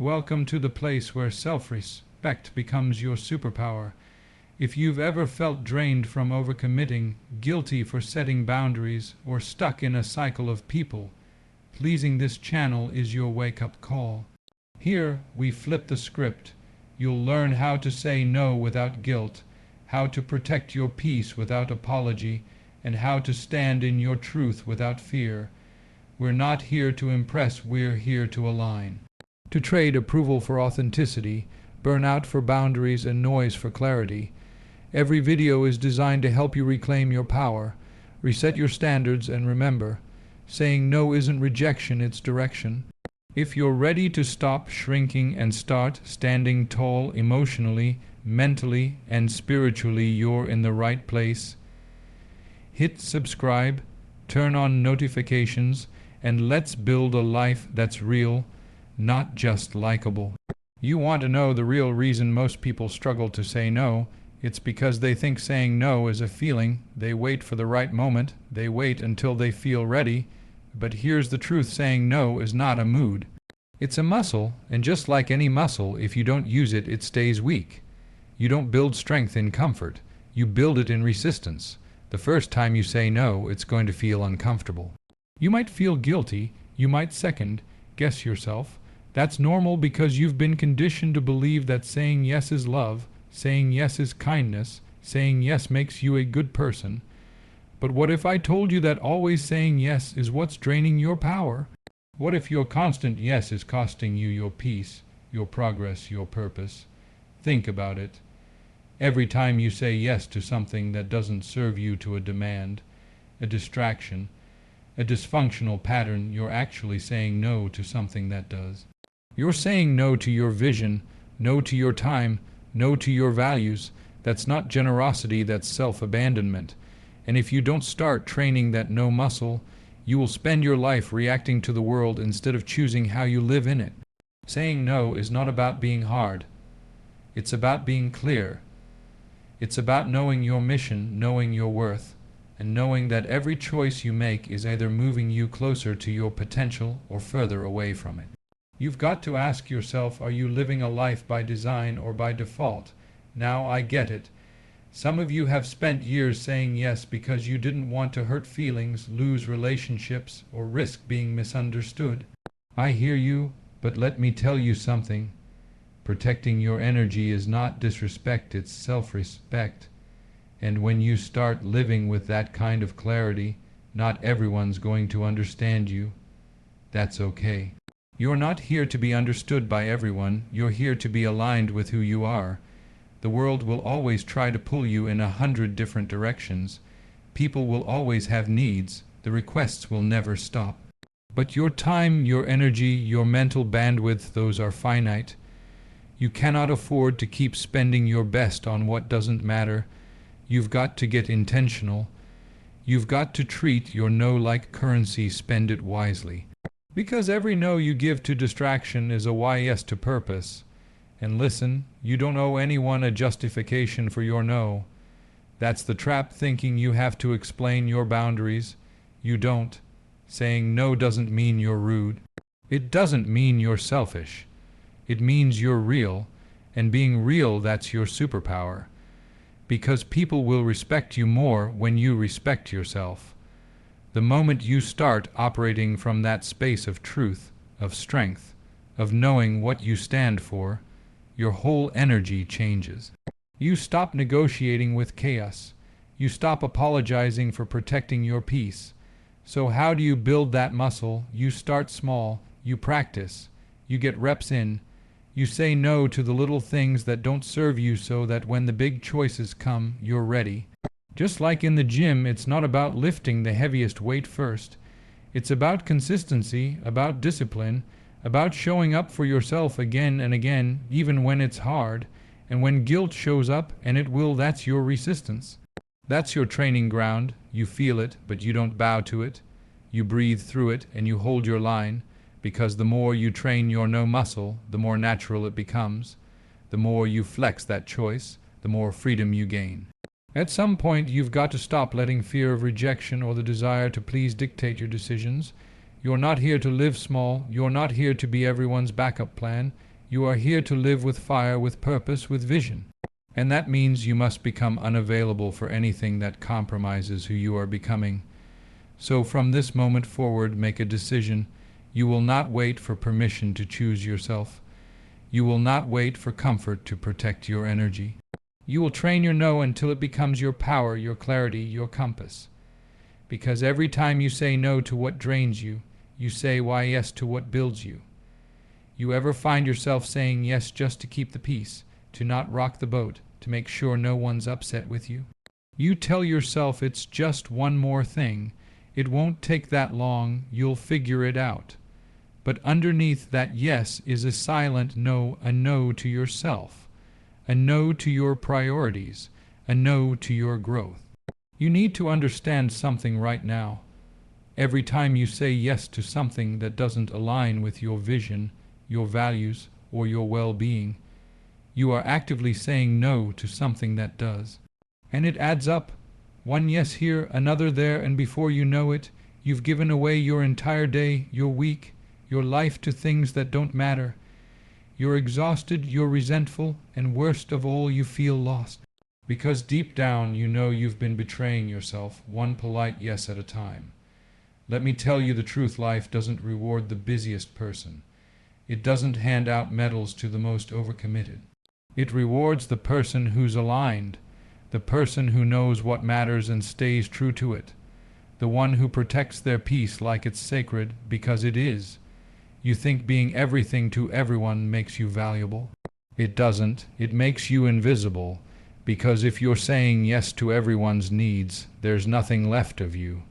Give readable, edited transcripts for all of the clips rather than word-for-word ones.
Welcome to the place where self-respect becomes your superpower. If you've ever felt drained from overcommitting, guilty for setting boundaries, or stuck in a cycle of people pleasing, this channel is your wake-up call. Here, we flip the script. You'll learn how to say no without guilt, how to protect your peace without apology, and how to stand in your truth without fear. We're not here to impress, we're here to align. To trade approval for authenticity, burnout for boundaries, and noise for clarity. Every video is designed to help you reclaim your power, reset your standards, and remember, saying no isn't rejection, it's direction. If you're ready to stop shrinking and start standing tall emotionally, mentally, and spiritually, you're in the right place. Hit subscribe, turn on notifications, and let's build a life that's real, not just likable. You want to know the real reason most people struggle to say no? It's because they think saying no is a feeling. They wait for the right moment. They wait until they feel ready. But here's the truth, saying no is not a mood. It's a muscle, and just like any muscle, if you don't use it, it stays weak. You don't build strength in comfort. You build it in resistance. The first time you say no, it's going to feel uncomfortable. You might feel guilty. You might second-guess yourself. That's normal because you've been conditioned to believe that saying yes is love, saying yes is kindness, saying yes makes you a good person. But what if I told you that always saying yes is what's draining your power? What if your constant yes is costing you your peace, your progress, your purpose? Think about it. Every time you say yes to something that doesn't serve you, to a demand, a distraction, a dysfunctional pattern, you're actually saying no to something that does. You're saying no to your vision, no to your time, no to your values. That's not generosity, that's self-abandonment. And if you don't start training that no muscle, you will spend your life reacting to the world instead of choosing how you live in it. Saying no is not about being hard. It's about being clear. It's about knowing your mission, knowing your worth, and knowing that every choice you make is either moving you closer to your potential or further away from it. You've got to ask yourself, are you living a life by design or by default? Now I get it. Some of you have spent years saying yes because you didn't want to hurt feelings, lose relationships, or risk being misunderstood. I hear you, but let me tell you something. Protecting your energy is not disrespect, it's self-respect. And when you start living with that kind of clarity, not everyone's going to understand you. That's okay. You're not here to be understood by everyone. You're here to be aligned with who you are. The world will always try to pull you in 100 different directions. People will always have needs. The requests will never stop. But your time, your energy, your mental bandwidth, those are finite. You cannot afford to keep spending your best on what doesn't matter. You've got to get intentional. You've got to treat your no like currency, spend it wisely. Because every no you give to distraction is a why yes to purpose. And listen, you don't owe anyone a justification for your no. That's the trap, thinking you have to explain your boundaries. You don't. Saying no doesn't mean you're rude. It doesn't mean you're selfish. It means you're real, and being real, that's your superpower. Because people will respect you more when you respect yourself. The moment you start operating from that space of truth, of strength, of knowing what you stand for, your whole energy changes. You stop negotiating with chaos. You stop apologizing for protecting your peace. So how do you build that muscle? You start small. You practice. You get reps in. You say no to the little things that don't serve you so that when the big choices come, you're ready. Just like in the gym, it's not about lifting the heaviest weight first. It's about consistency, about discipline, about showing up for yourself again and again, even when it's hard. And when guilt shows up, and it will, that's your resistance. That's your training ground. You feel it, but you don't bow to it. You breathe through it, and you hold your line, because the more you train your no muscle, the more natural it becomes. The more you flex that choice, the more freedom you gain. At some point, you've got to stop letting fear of rejection or the desire to please dictate your decisions. You're not here to live small. You're not here to be everyone's backup plan. You are here to live with fire, with purpose, with vision. And that means you must become unavailable for anything that compromises who you are becoming. So from this moment forward, make a decision. You will not wait for permission to choose yourself. You will not wait for comfort to protect your energy. You will train your no until it becomes your power, your clarity, your compass. Because every time you say no to what drains you, you say why yes to what builds you. You ever find yourself saying yes just to keep the peace, to not rock the boat, to make sure no one's upset with you? You tell yourself it's just one more thing. It won't take that long, you'll figure it out. But underneath that yes is a silent no, a no to yourself, a no to your priorities, a no to your growth. You need to understand something right now. Every time you say yes to something that doesn't align with your vision, your values, or your well-being, you are actively saying no to something that does. And it adds up. One yes here, another there, and before you know it, you've given away your entire day, your week, your life to things that don't matter. You're exhausted, you're resentful, and worst of all, you feel lost. Because deep down you know you've been betraying yourself, one polite yes at a time. Let me tell you the truth, life doesn't reward the busiest person. It doesn't hand out medals to the most overcommitted. It rewards the person who's aligned, the person who knows what matters and stays true to it, the one who protects their peace like it's sacred because it is. You think being everything to everyone makes you valuable. It doesn't. It makes you invisible, because if you're saying yes to everyone's needs, there's nothing left of you.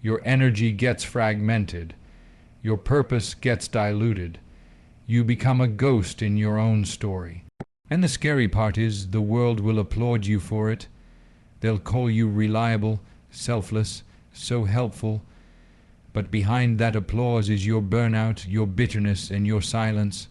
Your energy gets fragmented. Your purpose gets diluted. You become a ghost in your own story. And the scary part is, the world will applaud you for it. They'll call you reliable, selfless, so helpful. But behind that applause is your burnout, your bitterness, and your silence.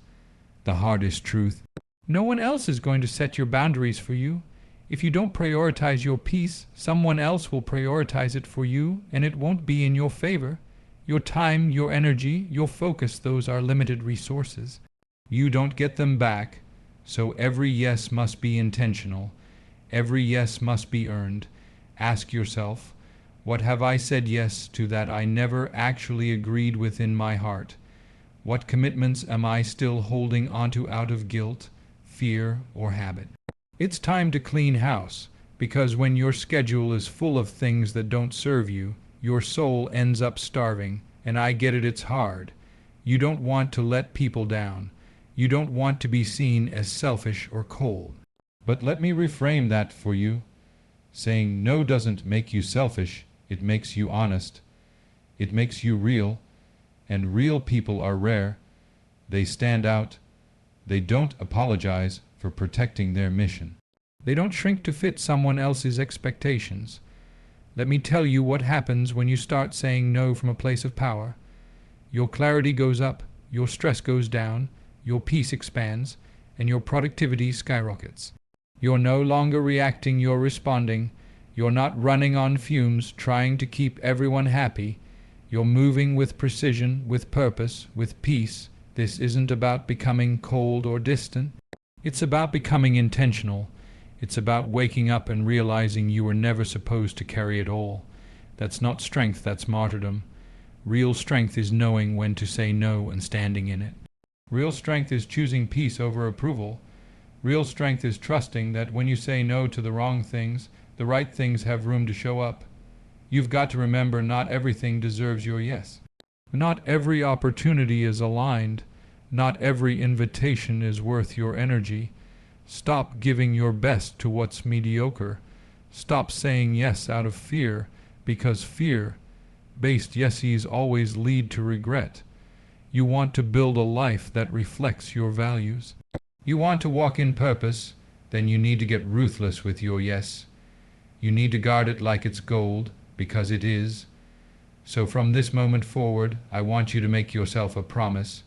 The hardest truth. No one else is going to set your boundaries for you. If you don't prioritize your peace, someone else will prioritize it for you, and it won't be in your favor. Your time, your energy, your focus, those are limited resources. You don't get them back. So every yes must be intentional. Every yes must be earned. Ask yourself, what have I said yes to that I never actually agreed with in my heart? What commitments am I still holding onto out of guilt, fear, or habit? It's time to clean house, because when your schedule is full of things that don't serve you, your soul ends up starving, and I get it, it's hard. You don't want to let people down. You don't want to be seen as selfish or cold. But let me reframe that for you. Saying no doesn't make you selfish, it makes you honest. It makes you real, and real people are rare. They stand out. They don't apologize for protecting their mission. They don't shrink to fit someone else's expectations. Let me tell you what happens when you start saying no from a place of power. Your clarity goes up, your stress goes down, your peace expands, and your productivity skyrockets. You're no longer reacting, you're responding. You're not running on fumes, trying to keep everyone happy. You're moving with precision, with purpose, with peace. This isn't about becoming cold or distant. It's about becoming intentional. It's about waking up and realizing you were never supposed to carry it all. That's not strength, that's martyrdom. Real strength is knowing when to say no and standing in it. Real strength is choosing peace over approval. Real strength is trusting that when you say no to the wrong things, the right things have room to show up. You've got to remember, not everything deserves your yes. Not every opportunity is aligned. Not every invitation is worth your energy. Stop giving your best to what's mediocre. Stop saying yes out of fear, because fear-based yeses always lead to regret. You want to build a life that reflects your values. You want to walk in purpose, then you need to get ruthless with your yes. You need to guard it like it's gold, because it is. So from this moment forward, I want you to make yourself a promise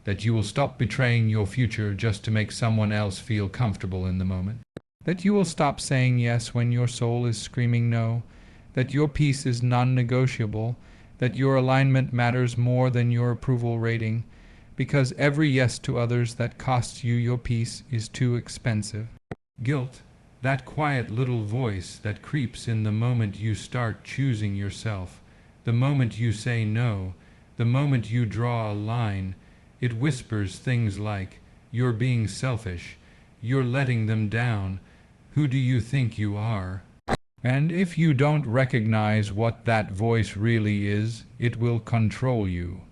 that you will stop betraying your future just to make someone else feel comfortable in the moment. That you will stop saying yes when your soul is screaming no. That your peace is non-negotiable. That your alignment matters more than your approval rating. because every yes to others that costs you your peace is too expensive. Guilt, that quiet little voice that creeps in the moment you start choosing yourself, the moment you say no, the moment you draw a line, it whispers things like, "You're being selfish, you're letting them down, who do you think you are?" And if you don't recognize what that voice really is, it will control you.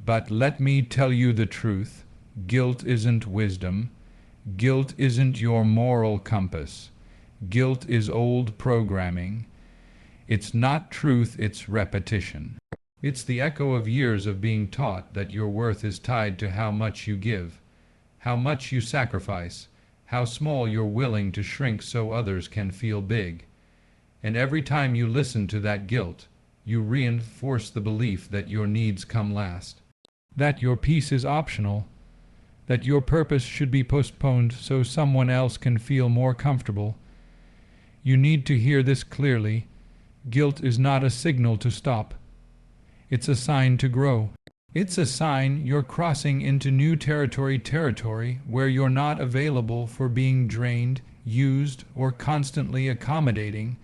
But let me tell you the truth, guilt isn't wisdom. Guilt isn't your moral compass. Guilt is old programming. It's not truth, it's repetition. It's the echo of years of being taught that your worth is tied to how much you give, how much you sacrifice, how small you're willing to shrink so others can feel big. And every time you listen to that guilt, you reinforce the belief that your needs come last, that your peace is optional, that your purpose should be postponed so someone else can feel more comfortable. You need to hear this clearly. Guilt is not a signal to stop. It's a sign to grow. It's a sign you're crossing into new territory where you're not available for being drained, used, or constantly accommodating.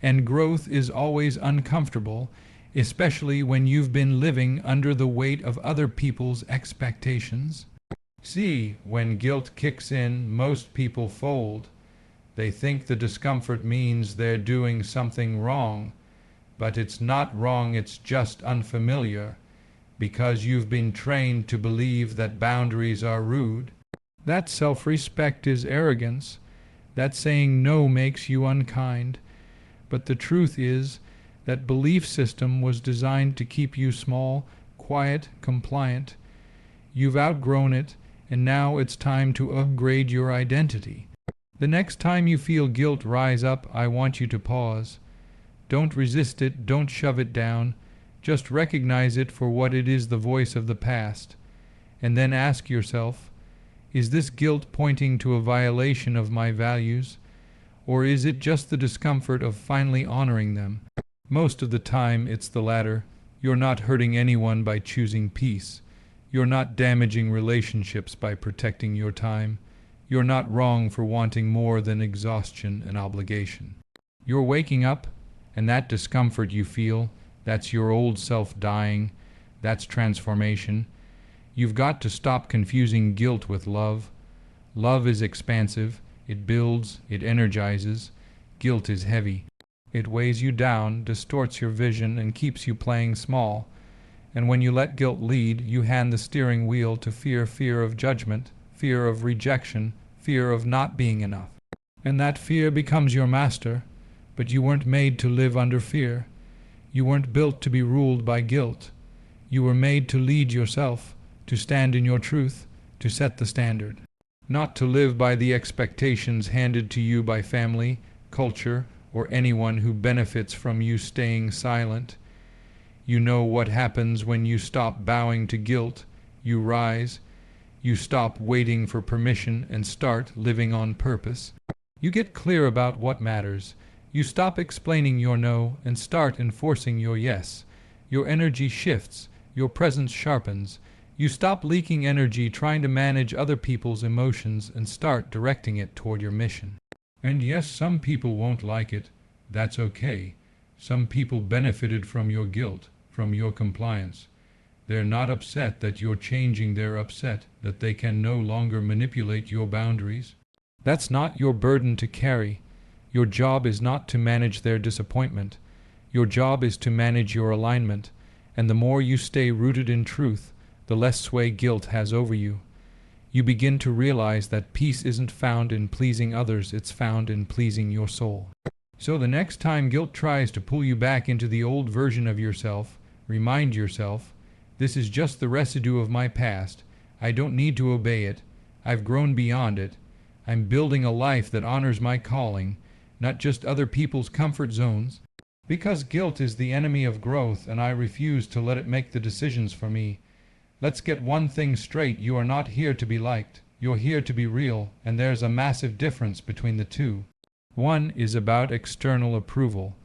And growth is always uncomfortable, especially when you've been living under the weight of other people's expectations. See, when guilt kicks in, most people fold. They think the discomfort means they're doing something wrong, but it's not wrong, it's just unfamiliar, because you've been trained to believe that boundaries are rude. That self-respect is arrogance. That saying no makes you unkind. But the truth is that belief system was designed to keep you small, quiet, compliant. You've outgrown it, and now it's time to upgrade your identity. The next time you feel guilt rise up, I want you to pause. Don't resist it, don't shove it down. Just recognize it for what it is, the voice of the past. And then ask yourself, is this guilt pointing to a violation of my values? Or is it just the discomfort of finally honoring them? Most of the time, it's the latter. You're not hurting anyone by choosing peace. You're not damaging relationships by protecting your time. You're not wrong for wanting more than exhaustion and obligation. You're waking up, and that discomfort you feel, that's your old self dying. That's transformation. You've got to stop confusing guilt with love. Love is expansive. It builds, it energizes. Guilt is heavy. It weighs you down, distorts your vision, and keeps you playing small. And when you let guilt lead, you hand the steering wheel to fear of judgment, fear of rejection, fear of not being enough. And that fear becomes your master, but you weren't made to live under fear. You weren't built to be ruled by guilt. You were made to lead yourself, to stand in your truth, to set the standard. Not to live by the expectations handed to you by family, culture, or anyone who benefits from you staying silent. You know what happens when you stop bowing to guilt. You rise. You stop waiting for permission and start living on purpose. You get clear about what matters. You stop explaining your no and start enforcing your yes. Your energy shifts. Your presence sharpens. You stop leaking energy trying to manage other people's emotions and start directing it toward your mission. And yes, some people won't like it. That's okay. Some people benefited from your guilt, from your compliance. They're not upset that you're changing, they're upset that they can no longer manipulate your boundaries. That's not your burden to carry. Your job is not to manage their disappointment. Your job is to manage your alignment. And the more you stay rooted in truth, the less sway guilt has over you. You begin to realize that peace isn't found in pleasing others, it's found in pleasing your soul. So the next time guilt tries to pull you back into the old version of yourself, remind yourself, this is just the residue of my past. I don't need to obey it. I've grown beyond it. I'm building a life that honors my calling, not just other people's comfort zones. Because guilt is the enemy of growth, and I refuse to let it make the decisions for me. Let's get one thing straight. You are not here to be liked. You're here to be real, and there's a massive difference between the two. One is about external approval.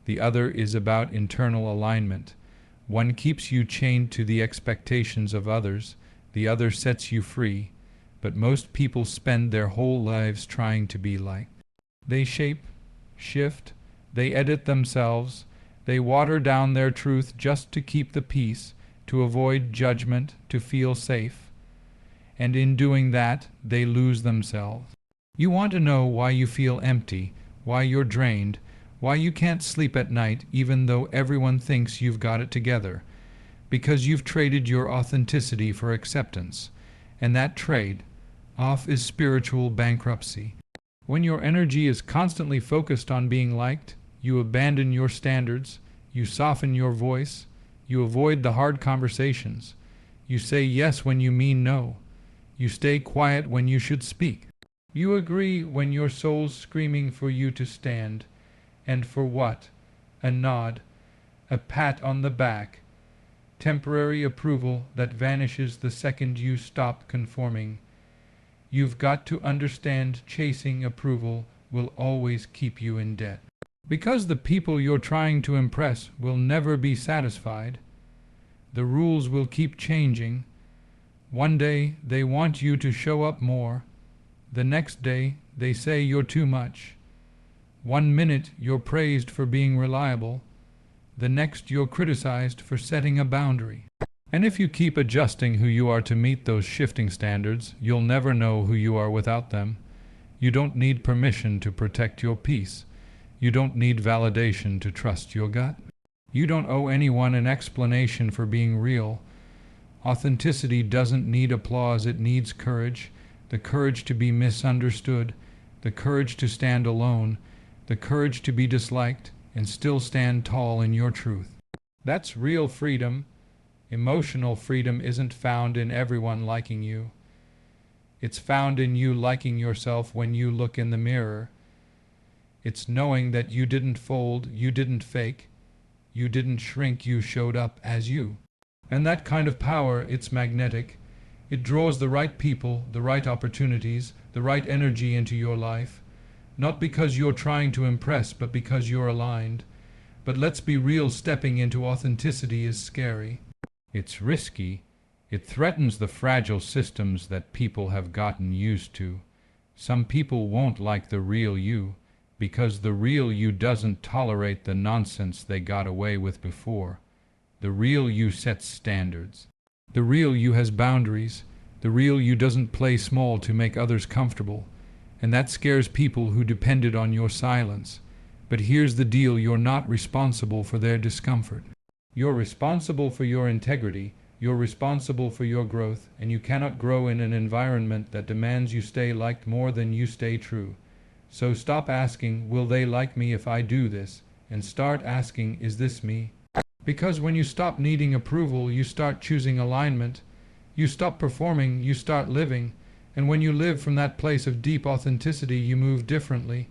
The other is about internal alignment. One keeps you chained to the expectations of others. the other sets you free, but most people spend their whole lives trying to be liked. They shape, shift, they edit themselves, they water down their truth just to keep the peace, to avoid judgment, to feel safe. And in doing that, they lose themselves. You want to know why you feel empty, why you're drained, why you can't sleep at night even though everyone thinks you've got it together. Because you've traded your authenticity for acceptance. And that trade off is spiritual bankruptcy. When your energy is constantly focused on being liked, you abandon your standards, you soften your voice, you avoid the hard conversations, you say yes when you mean no, you stay quiet when you should speak. You agree when your soul's screaming for you to stand, and for what? A nod, a pat on the back, temporary approval that vanishes the second you stop conforming. You've got to understand chasing approval will always keep you in debt. Because the people you're trying to impress will never be satisfied. The rules will keep changing. One day they want you to show up more. The next day they say you're too much. 1 minute you're praised for being reliable. The next you're criticized for setting a boundary. And if you keep adjusting who you are to meet those shifting standards, you'll never know who you are without them. You don't need permission to protect your peace. You don't need validation to trust your gut. You don't owe anyone an explanation for being real. Authenticity doesn't need applause, it needs courage. The courage to be misunderstood, the courage to stand alone, the courage to be disliked and still stand tall in your truth. That's real freedom. Emotional freedom isn't found in everyone liking you. It's found in you liking yourself when you look in the mirror. It's knowing that you didn't fold, you didn't fake, you didn't shrink, you showed up as you. And that kind of power, it's magnetic. It draws the right people, the right opportunities, the right energy into your life. Not because you're trying to impress, but because you're aligned. But let's be real, stepping into authenticity is scary. It's risky. It threatens the fragile systems that people have gotten used to. Some people won't like the real you, because the real you doesn't tolerate the nonsense they got away with before. The real you sets standards. The real you has boundaries. The real you doesn't play small to make others comfortable. And that scares people who depended on your silence. But here's the deal, you're not responsible for their discomfort. You're responsible for your integrity, you're responsible for your growth, and you cannot grow in an environment that demands you stay liked more than you stay true. So stop asking, will they like me if I do this? And start asking, is this me? Because when you stop needing approval, you start choosing alignment. You stop performing, you start living. And when you live from that place of deep authenticity, you move differently.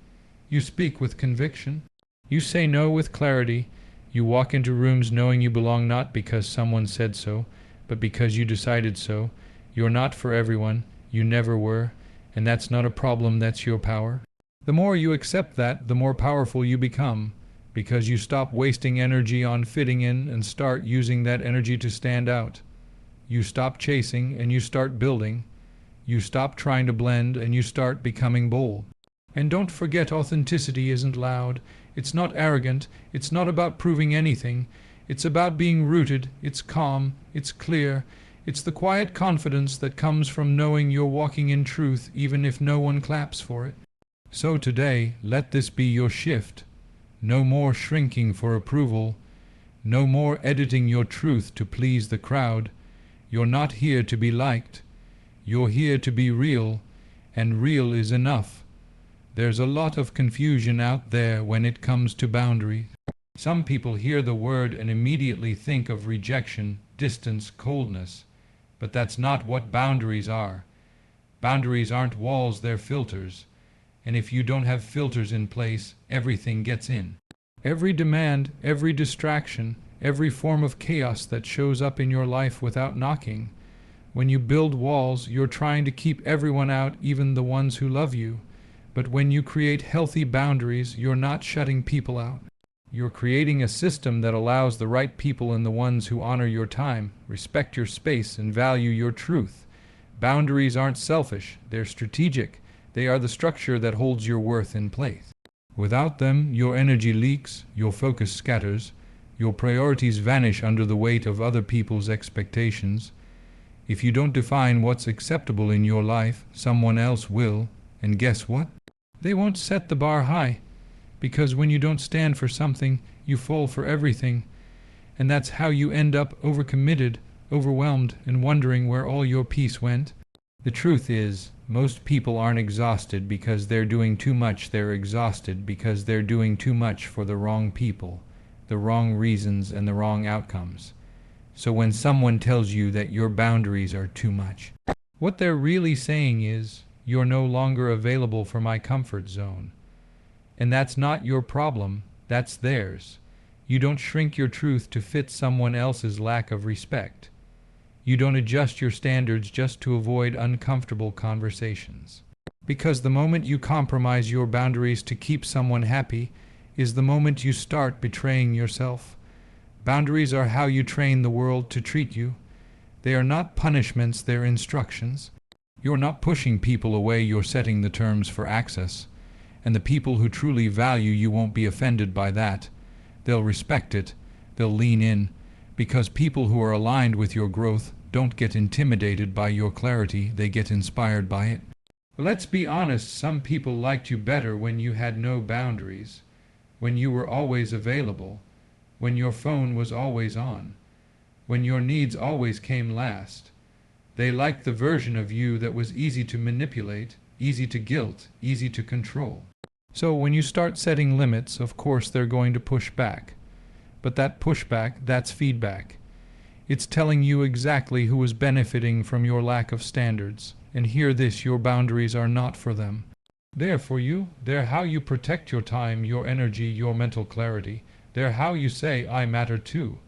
You speak with conviction. You say no with clarity. You walk into rooms knowing you belong not because someone said so, but because you decided so. You're not for everyone. You never were. And that's not a problem, that's your power. The more you accept that, the more powerful you become, because you stop wasting energy on fitting in and start using that energy to stand out. You stop chasing and you start building. You stop trying to blend and you start becoming bold. And don't forget, authenticity isn't loud. It's not arrogant. It's not about proving anything. It's about being rooted. It's calm. It's clear. It's the quiet confidence that comes from knowing you're walking in truth even if no one claps for it. So today, let this be your shift. No more shrinking for approval. No more editing your truth to please the crowd. You're not here to be liked. You're here to be real, and real is enough. There's a lot of confusion out there when it comes to boundaries. Some people hear the word and immediately think of rejection, distance, coldness. But that's not what boundaries are. Boundaries aren't walls, they're filters. And if you don't have filters in place, everything gets in. Every demand, every distraction, every form of chaos that shows up in your life without knocking. When you build walls, you're trying to keep everyone out, even the ones who love you. But when you create healthy boundaries, you're not shutting people out. You're creating a system that allows the right people and the ones who honor your time, respect your space, and value your truth. Boundaries aren't selfish, they're strategic. They are the structure that holds your worth in place. Without them, your energy leaks, your focus scatters, your priorities vanish under the weight of other people's expectations. If you don't define what's acceptable in your life, someone else will, and guess what? They won't set the bar high, because when you don't stand for something, you fall for everything, and that's how you end up overcommitted, overwhelmed, and wondering where all your peace went. The truth is, most people aren't exhausted because they're doing too much. They're exhausted because they're doing too much for the wrong people, the wrong reasons, and the wrong outcomes. So when someone tells you that your boundaries are too much, what they're really saying is, you're no longer available for my comfort zone. And that's not your problem, that's theirs. You don't shrink your truth to fit someone else's lack of respect. You don't adjust your standards just to avoid uncomfortable conversations. Because the moment you compromise your boundaries to keep someone happy is the moment you start betraying yourself. Boundaries are how you train the world to treat you. They are not punishments, they're instructions. You're not pushing people away, you're setting the terms for access. And the people who truly value you won't be offended by that. They'll respect it, they'll lean in, because people who are aligned with your growth don't get intimidated by your clarity, they get inspired by it. Let's be honest, some people liked you better when you had no boundaries, when you were always available, when your phone was always on, when your needs always came last. They liked the version of you that was easy to manipulate, easy to guilt, easy to control. So when you start setting limits, of course they're going to push back. But that pushback, that's feedback. It's telling you exactly who is benefiting from your lack of standards. And hear this, your boundaries are not for them. They're for you. They're how you protect your time, your energy, your mental clarity. They're how you say, I matter too.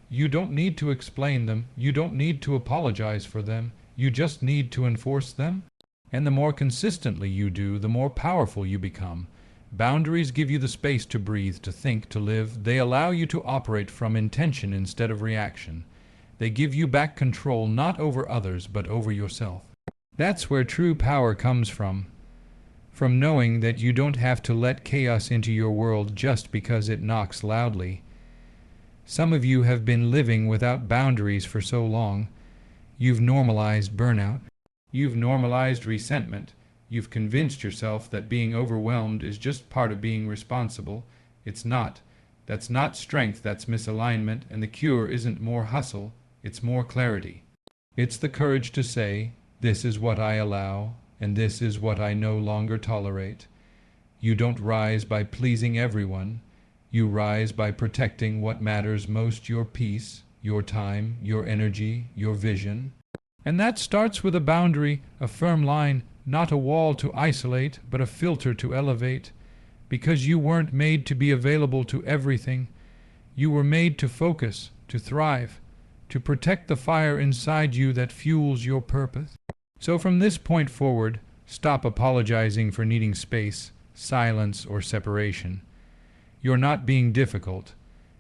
You don't need to explain them. You don't need to apologize for them. You just need to enforce them. And the more consistently you do, the more powerful you become. Boundaries give you the space to breathe, to think, to live. They allow you to operate from intention instead of reaction. They give you back control not over others, but over yourself. That's where true power comes from knowing that you don't have to let chaos into your world just because it knocks loudly. Some of you have been living without boundaries for so long. You've normalized burnout. You've normalized resentment. You've convinced yourself that being overwhelmed is just part of being responsible. It's not. That's not strength, that's misalignment, and the cure isn't more hustle, it's more clarity. It's the courage to say, this is what I allow, and this is what I no longer tolerate. You don't rise by pleasing everyone. You rise by protecting what matters most, your peace, your time, your energy, your vision. And that starts with a boundary, a firm line, not a wall to isolate, but a filter to elevate. Because you weren't made to be available to everything. You were made to focus, to thrive, to protect the fire inside you that fuels your purpose. So from this point forward, stop apologizing for needing space, silence, or separation. You're not being difficult.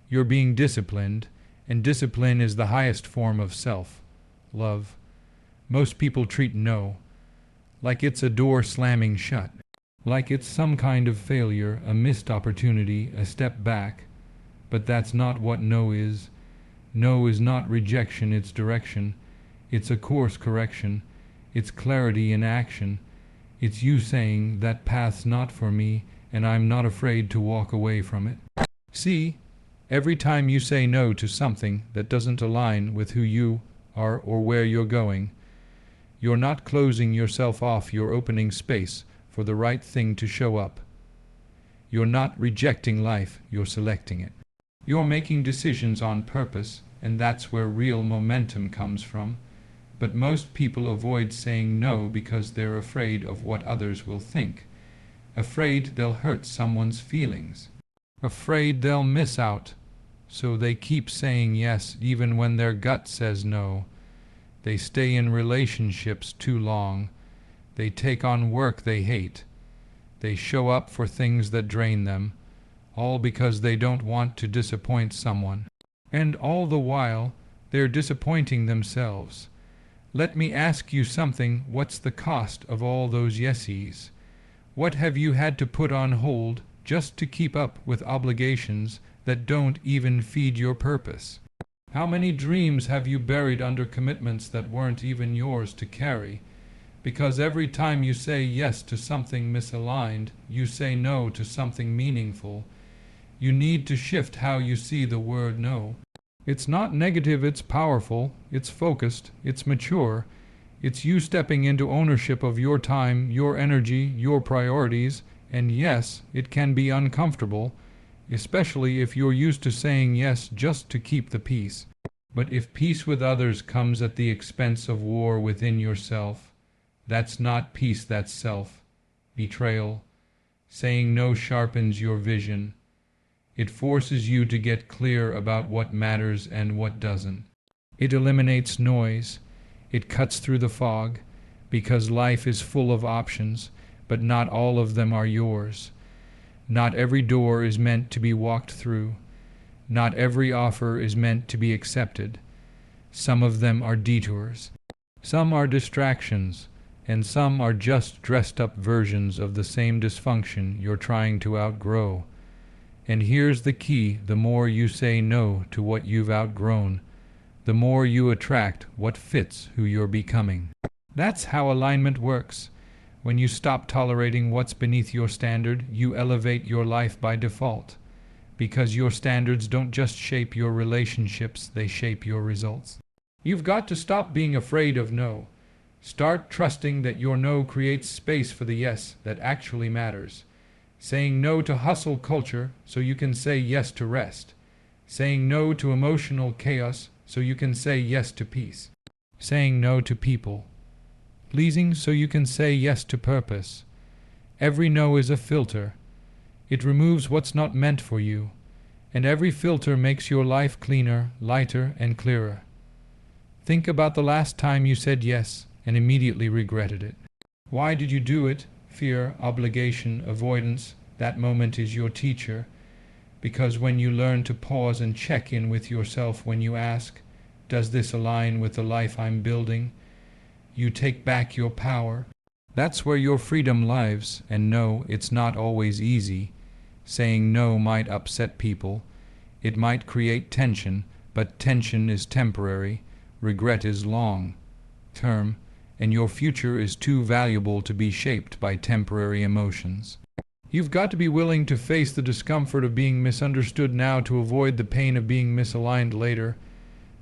You're being disciplined, and discipline is the highest form of self-love. Most people treat no like it's a door slamming shut, like it's some kind of failure, a missed opportunity, a step back. But that's not what no is. No is not rejection, it's direction. It's a course correction. It's clarity in action. It's you saying, that path's not for me, and I'm not afraid to walk away from it. See, every time you say no to something that doesn't align with who you are or where you're going, you're not closing yourself off, you're opening space for the right thing to show up. You're not rejecting life, you're selecting it. You're making decisions on purpose, and that's where real momentum comes from. But most people avoid saying no because they're afraid of what others will think. Afraid they'll hurt someone's feelings. Afraid they'll miss out. So they keep saying yes even when their gut says no. They stay in relationships too long. They take on work they hate. They show up for things that drain them. all because they don't want to disappoint someone. And all the while, they're disappointing themselves. Let me ask you something. What's the cost of all those yesies? What have you had to put on hold just to keep up with obligations that don't even feed your purpose? How many dreams have you buried under commitments that weren't even yours to carry? Because every time you say yes to something misaligned, you say no to something meaningful. You need to shift how you see the word no. It's not negative, it's powerful, it's focused, it's mature. It's you stepping into ownership of your time, your energy, your priorities, and yes, it can be uncomfortable, especially if you're used to saying yes just to keep the peace. But if peace with others comes at the expense of war within yourself, that's not peace, that's self-betrayal. Saying no sharpens your vision. It forces you to get clear about what matters and what doesn't. It eliminates noise. It cuts through the fog, because life is full of options, but not all of them are yours. Not every door is meant to be walked through. Not every offer is meant to be accepted. Some of them are detours. Some are distractions, and some are just dressed-up versions of the same dysfunction you're trying to outgrow. And here's the key: the more you say no to what you've outgrown, the more you attract what fits who you're becoming. That's how alignment works. When you stop tolerating what's beneath your standard, you elevate your life by default. Because your standards don't just shape your relationships, they shape your results. You've got to stop being afraid of no. Start trusting that your no creates space for the yes that actually matters. Saying no to hustle culture so you can say yes to rest. Saying no to emotional chaos so you can say yes to peace. Saying no to people pleasing so you can say yes to purpose. Every no is a filter. It removes what's not meant for you, and every filter makes your life cleaner, lighter, and clearer. Think about the last time you said yes and immediately regretted it. Why did you do it? Fear, obligation, avoidance. That moment is your teacher, because when you learn to pause and check in with yourself when you ask, does this align with the life I'm building? You take back your power. That's where your freedom lies. And no, it's not always easy. Saying no might upset people. It might create tension, but tension is temporary. Regret is long-term, and your future is too valuable to be shaped by temporary emotions. You've got to be willing to face the discomfort of being misunderstood now to avoid the pain of being misaligned later.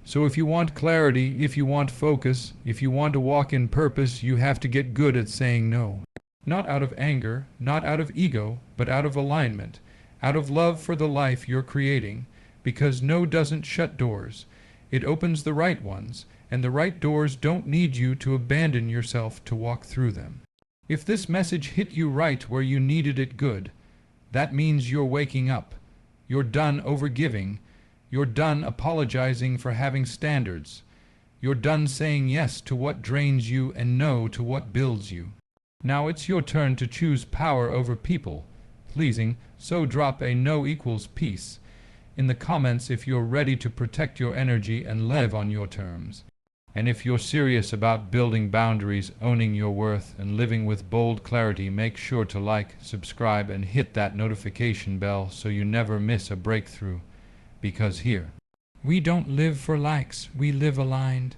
So if you want clarity, if you want focus, if you want to walk in purpose, you have to get good at saying no. Not out of anger, not out of ego, but out of alignment, out of love for the life you're creating, because no doesn't shut doors. It opens the right ones, and the right doors don't need you to abandon yourself to walk through them. If this message hit you right where you needed it good, that means you're waking up. You're done overgiving. You're done apologizing for having standards. You're done saying yes to what drains you and no to what builds you. Now it's your turn to choose power over people pleasing, so drop a no equals peace in the comments if you're ready to protect your energy and live on your terms. And if you're serious about building boundaries, owning your worth, and living with bold clarity, make sure to like, subscribe, and hit that notification bell so you never miss a breakthrough. Because here, we don't live for likes, we live aligned.